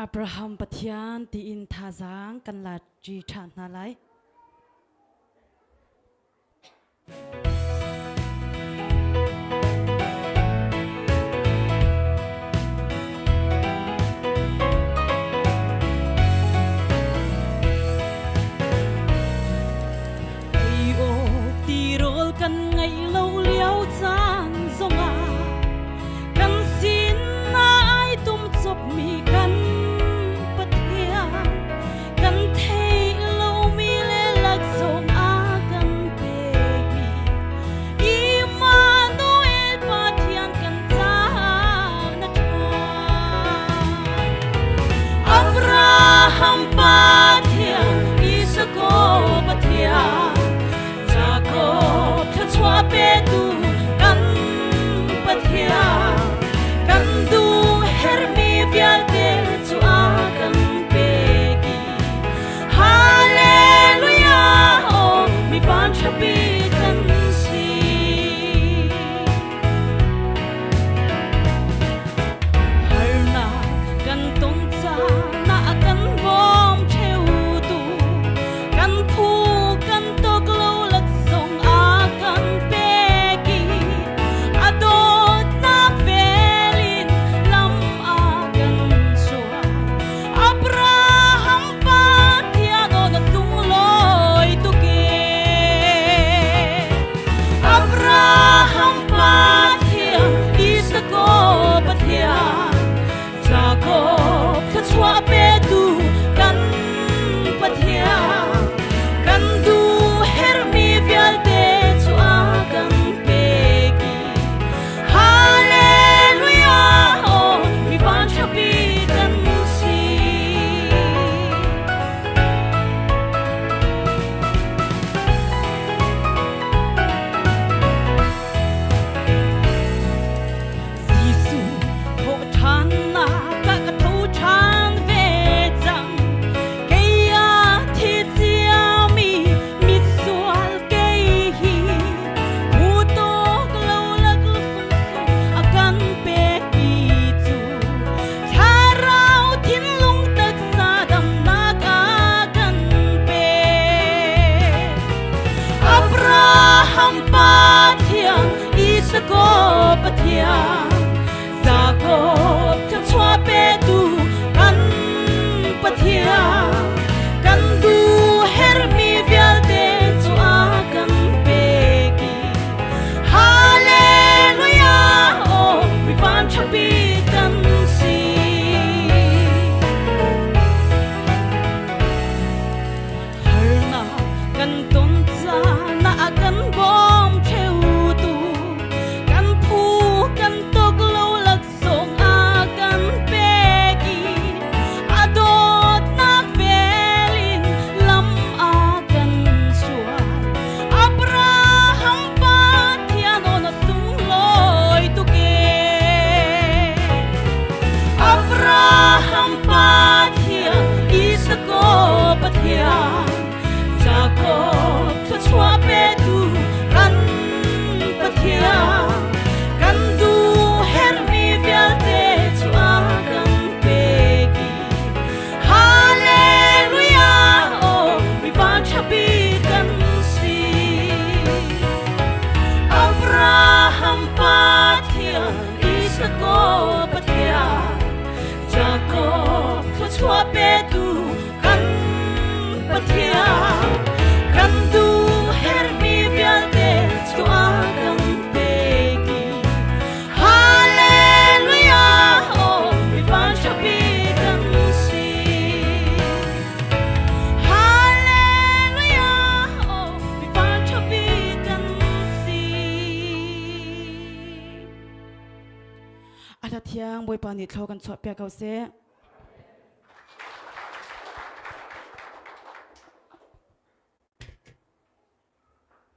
Abraham Pathian ti in thazang kan la ji than na lai kan ngày lâu liao chan zonga kan sin na ai tum chop mi kan pathia kan thei lo mi le lak zong a kan pe mi Emmanuel pathian kan cha na Abraham pathian Isako pathian Chua pe tu kan pathia kan du hermi vialte chua kan pe ki hallelujah oh mi van chapi kan si harna kan tong cha na kan bom cheu tu kan phu kan tok lo lak song chua pe tu kan pathia kan du hermi vialte chua kan pe ki hallelujah oh mi van chapi kan si Giêsu tho than na Isako pathian Jacob thang chua pe tu kan pathian kan du hermi vialte chua kan pe ki hallelujah oh mi van chapi kan si harna kan ton cha na kan bom cheu Jacob chua pe tu kan pathia kan du hermi vialte chua kan pe ki hallelujah oh mi van chapi kan si Abraham pathia Isako pathia Jacob chua pe tu kan pathia kan du hermi vialte chua kan pe ki hallelujah oh mi van chapi kan si hallelujah oh mi van chapi kan si ada thiang boi pani thlo kan chwa pe kau se